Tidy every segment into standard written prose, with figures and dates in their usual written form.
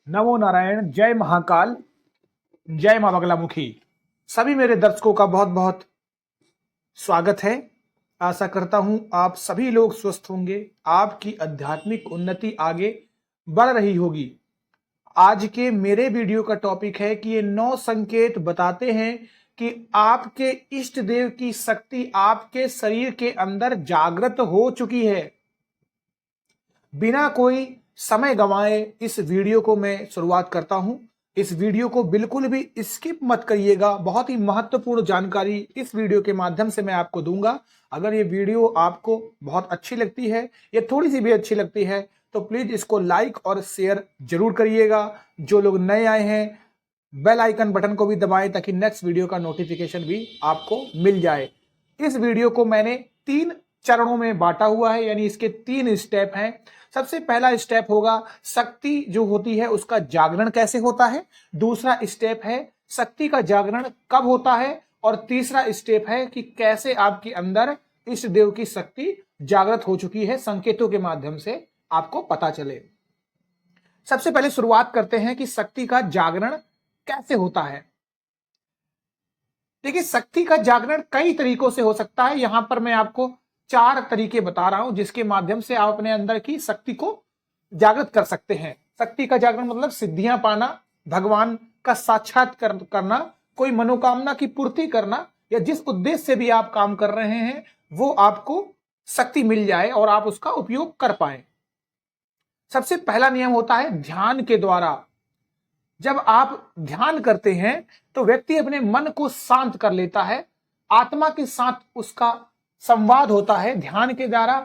नमो नारायण, जय महाकाल, जय मां बगलामुखी। सभी मेरे दर्शकों का बहुत बहुत स्वागत है। आशा करता हूं आप सभी लोग स्वस्थ होंगे, आपकी आध्यात्मिक उन्नति आगे बढ़ रही होगी। आज के मेरे वीडियो का टॉपिक है कि ये 9 संकेत बताते हैं कि आपके इष्ट देव की शक्ति आपके शरीर के अंदर जागृत हो चुकी है। बिना कोई समय गंवाए इस वीडियो को मैं शुरुआत करता हूं। इस वीडियो को बिल्कुल भी स्किप मत करिएगा। बहुत ही महत्वपूर्ण जानकारी इस वीडियो के माध्यम से मैं आपको दूंगा। अगर ये वीडियो आपको बहुत अच्छी लगती है या थोड़ी सी भी अच्छी लगती है तो प्लीज इसको लाइक और शेयर जरूर करिएगा। जो लोग नए आए हैं बेल आइकन बटन को भी दबाएं ताकि नेक्स्ट वीडियो का नोटिफिकेशन भी आपको मिल जाए। इस वीडियो को मैंने 3 चरणों में बांटा हुआ है, यानी इसके 3 स्टेप हैं। सबसे पहला स्टेप होगा शक्ति जो होती है उसका जागरण कैसे होता है। दूसरा स्टेप है शक्ति का जागरण कब होता है। और तीसरा स्टेप है कि कैसे आपके अंदर इष्ट देव की शक्ति जागृत हो चुकी है, संकेतों के माध्यम से आपको पता चले। सबसे पहले शुरुआत करते हैं कि शक्ति का जागरण कैसे होता है। देखिए, शक्ति का जागरण कई तरीकों से हो सकता है। यहां पर मैं आपको 4 तरीके बता रहा हूं जिसके माध्यम से आप अपने अंदर की शक्ति को जागृत कर सकते हैं। शक्ति का जागरण मतलब सिद्धियां पाना, भगवान का साक्षात्कार करना, कोई मनोकामना की पूर्ति करना, या जिस उद्देश्य से भी आप काम कर रहे हैं वो आपको शक्ति मिल जाए और आप उसका उपयोग कर पाए। सबसे पहला नियम होता है ध्यान के द्वारा। जब आप ध्यान करते हैं तो व्यक्ति अपने मन को शांत कर लेता है, आत्मा के साथ उसका संवाद होता है। ध्यान के द्वारा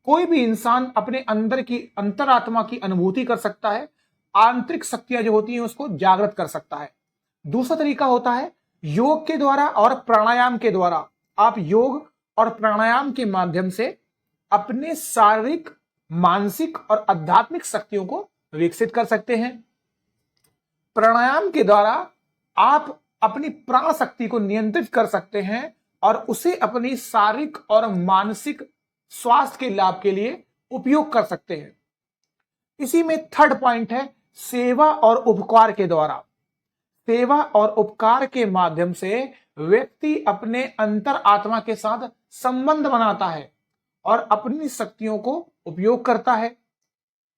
कोई भी इंसान अपने अंदर की अंतरात्मा की अनुभूति कर सकता है, आंतरिक शक्तियां जो होती हैं उसको जागृत कर सकता है। दूसरा तरीका होता है योग के द्वारा और प्राणायाम के द्वारा। आप योग और प्राणायाम के माध्यम से अपने शारीरिक, मानसिक और आध्यात्मिक शक्तियों को विकसित कर सकते हैं। प्राणायाम के द्वारा आप अपनी प्राण शक्ति को नियंत्रित कर सकते हैं और उसे अपनी शारीरिक और मानसिक स्वास्थ्य के लाभ के लिए उपयोग कर सकते हैं। इसी में थर्ड पॉइंट है सेवा और उपकार के द्वारा। सेवा और उपकार के माध्यम से व्यक्ति अपने अंतर आत्मा के साथ संबंध बनाता है और अपनी शक्तियों को उपयोग करता है।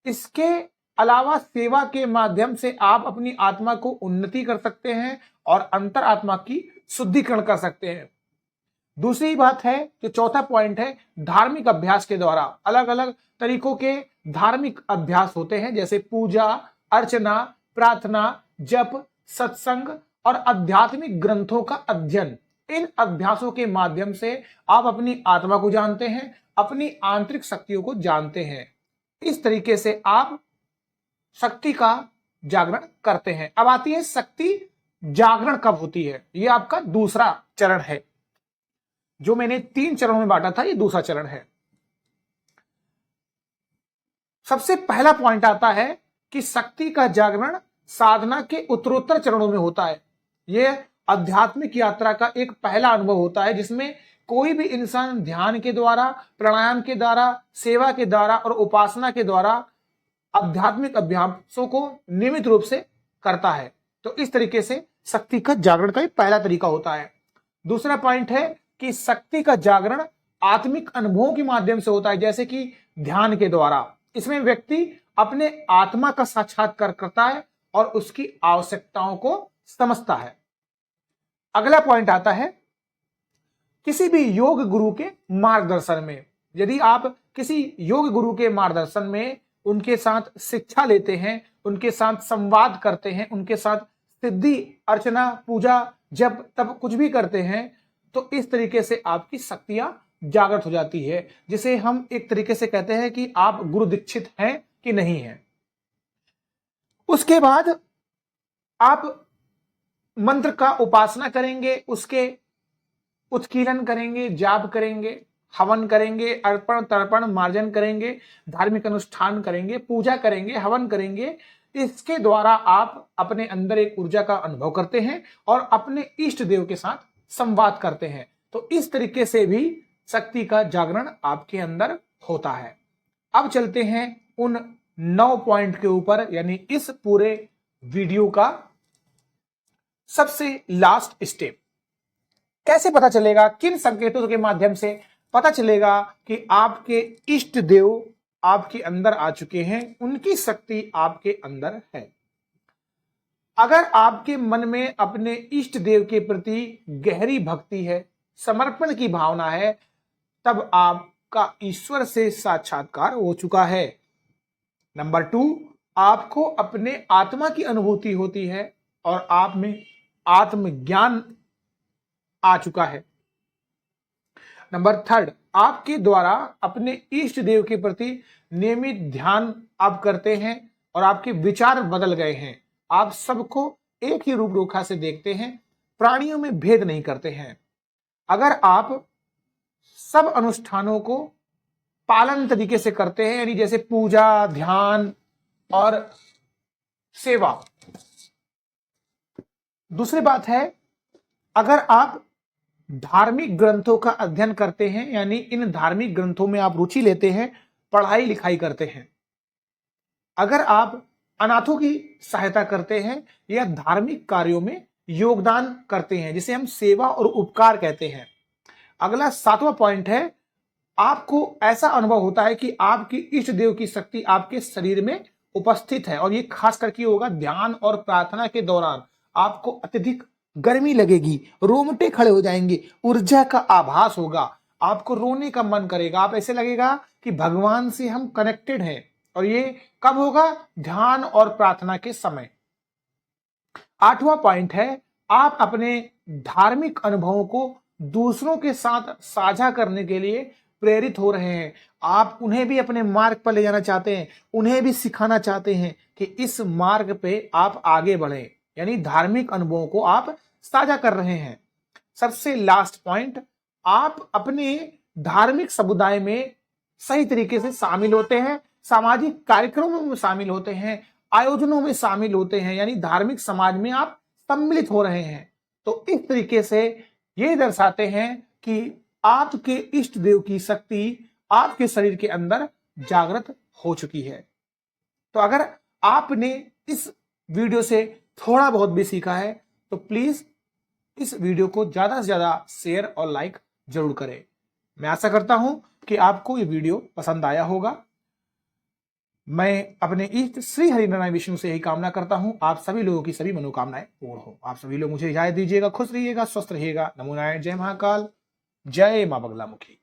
इसके अलावा सेवा के माध्यम से आप अपनी आत्मा को उन्नति कर सकते हैं और अंतर आत्मा की शुद्धिकरण कर सकते हैं। दूसरी बात है, जो चौथा पॉइंट है, धार्मिक अभ्यास के द्वारा। अलग अलग तरीकों के धार्मिक अभ्यास होते हैं जैसे पूजा, अर्चना, प्रार्थना, जप, सत्संग और आध्यात्मिक ग्रंथों का अध्ययन। इन अभ्यासों के माध्यम से आप अपनी आत्मा को जानते हैं, अपनी आंतरिक शक्तियों को जानते हैं। इस तरीके से आप शक्ति का जागरण करते हैं। अब आती है शक्ति जागरण कब होती है। यह आपका दूसरा चरण है। जो मैंने 3 चरणों में बांटा था, यह दूसरा चरण है। सबसे पहला पॉइंट आता है कि शक्ति का जागरण साधना के उत्तरोत्तर चरणों में होता है। यह आध्यात्मिक यात्रा का एक पहला अनुभव होता है जिसमें कोई भी इंसान ध्यान के द्वारा, प्राणायाम के द्वारा, सेवा के द्वारा और उपासना के द्वारा आध्यात्मिक अभ्यासों को नियमित रूप से करता है। तो इस तरीके से शक्ति का जागरण का पहला तरीका होता है। दूसरा पॉइंट है कि शक्ति का जागरण आत्मिक अनुभवों के माध्यम से होता है, जैसे कि ध्यान के द्वारा। इसमें व्यक्ति अपने आत्मा का साक्षात्कार करता है और उसकी आवश्यकताओं को समझता है। अगला पॉइंट आता है किसी भी योग गुरु के मार्गदर्शन में। यदि आप किसी योग गुरु के मार्गदर्शन में उनके साथ शिक्षा लेते हैं, उनके साथ संवाद करते हैं, उनके साथ सिद्धि, अर्चना, पूजा, जब तब कुछ भी करते हैं तो इस तरीके से आपकी शक्तियां जागृत हो जाती है, जिसे हम एक तरीके से कहते हैं कि आप गुरु दीक्षित हैं कि नहीं हैं। उसके बाद आप मंत्र का उपासना करेंगे, उसके उत्कीर्णन करेंगे, जाप करेंगे, हवन करेंगे, अर्पण तर्पण मार्जन करेंगे, धार्मिक अनुष्ठान करेंगे, पूजा करेंगे, हवन करेंगे। इसके द्वारा आप अपने अंदर एक ऊर्जा का अनुभव करते हैं और अपने इष्ट देव के साथ संवाद करते हैं। तो इस तरीके से भी शक्ति का जागरण आपके अंदर होता है। अब चलते हैं उन 9 पॉइंट के ऊपर, यानी इस पूरे वीडियो का सबसे लास्ट स्टेप। कैसे पता चलेगा, किन संकेतों के माध्यम से पता चलेगा कि आपके इष्ट देव आपके अंदर आ चुके हैं, उनकी शक्ति आपके अंदर है। अगर आपके मन में अपने इष्ट देव के प्रति गहरी भक्ति है, समर्पण की भावना है, तब आपका ईश्वर से साक्षात्कार हो चुका है। नंबर 2, आपको अपने आत्मा की अनुभूति होती है और आप में आत्मज्ञान आ चुका है। नंबर 3, आपके द्वारा अपने इष्ट देव के प्रति नियमित ध्यान आप करते हैं और आपके विचार बदल गए हैं। आप सबको एक ही रूप रेखा से देखते हैं, प्राणियों में भेद नहीं करते हैं। अगर आप सब अनुष्ठानों को पालन तरीके से करते हैं, यानी जैसे पूजा, ध्यान और सेवा। दूसरी बात है, अगर आप धार्मिक ग्रंथों का अध्ययन करते हैं, यानी इन धार्मिक ग्रंथों में आप रुचि लेते हैं, पढ़ाई लिखाई करते हैं, अगर आप अनाथों की सहायता करते हैं या धार्मिक कार्यों में योगदान करते हैं, जिसे हम सेवा और उपकार कहते हैं। अगला 7वां पॉइंट है, आपको ऐसा अनुभव होता है कि आपकी इष्ट देव की शक्ति आपके शरीर में उपस्थित है, और ये खास करके होगा ध्यान और प्रार्थना के दौरान। आपको अत्यधिक गर्मी लगेगी, रोंगटे खड़े हो जाएंगे, ऊर्जा का आभास होगा, आपको रोने का मन करेगा, आप ऐसे लगेगा कि भगवान से हम कनेक्टेड हैं। और ये कब होगा? ध्यान और प्रार्थना के समय। 8वां पॉइंट है, आप अपने धार्मिक अनुभवों को दूसरों के साथ साझा करने के लिए प्रेरित हो रहे हैं। आप उन्हें भी अपने मार्ग पर ले जाना चाहते हैं, उन्हें भी सिखाना चाहते हैं कि इस मार्ग पे आप आगे बढ़ें, यानी धार्मिक अनुभवों को आप साझा कर रहे हैं। सबसे लास्ट पॉइंट, आप अपने धार्मिक समुदाय में सही तरीके से शामिल होते हैं, सामाजिक कार्यक्रमों में शामिल होते हैं, आयोजनों में शामिल होते हैं, यानी धार्मिक समाज में आप सम्मिलित हो रहे हैं। तो इस तरीके से ये दर्शाते हैं कि आपके इष्ट देव की शक्ति आपके शरीर के अंदर जागृत हो चुकी है। तो अगर आपने इस वीडियो से थोड़ा बहुत भी सीखा है तो प्लीज इस वीडियो को ज्यादा से ज्यादा शेयर और लाइक जरूर करें। मैं आशा करता हूं कि आपको ये वीडियो पसंद आया होगा। मैं अपने इष्ट श्री हरिनारायण विष्णु से यही कामना करता हूं, आप सभी लोगों की सभी मनोकामनाएं पूर्ण हो। आप सभी लोग मुझे इजाजत दीजिएगा, खुश रहिएगा, स्वस्थ रहिएगा। नमो नारायण, जय महाकाल, जय मां बगलामुखी।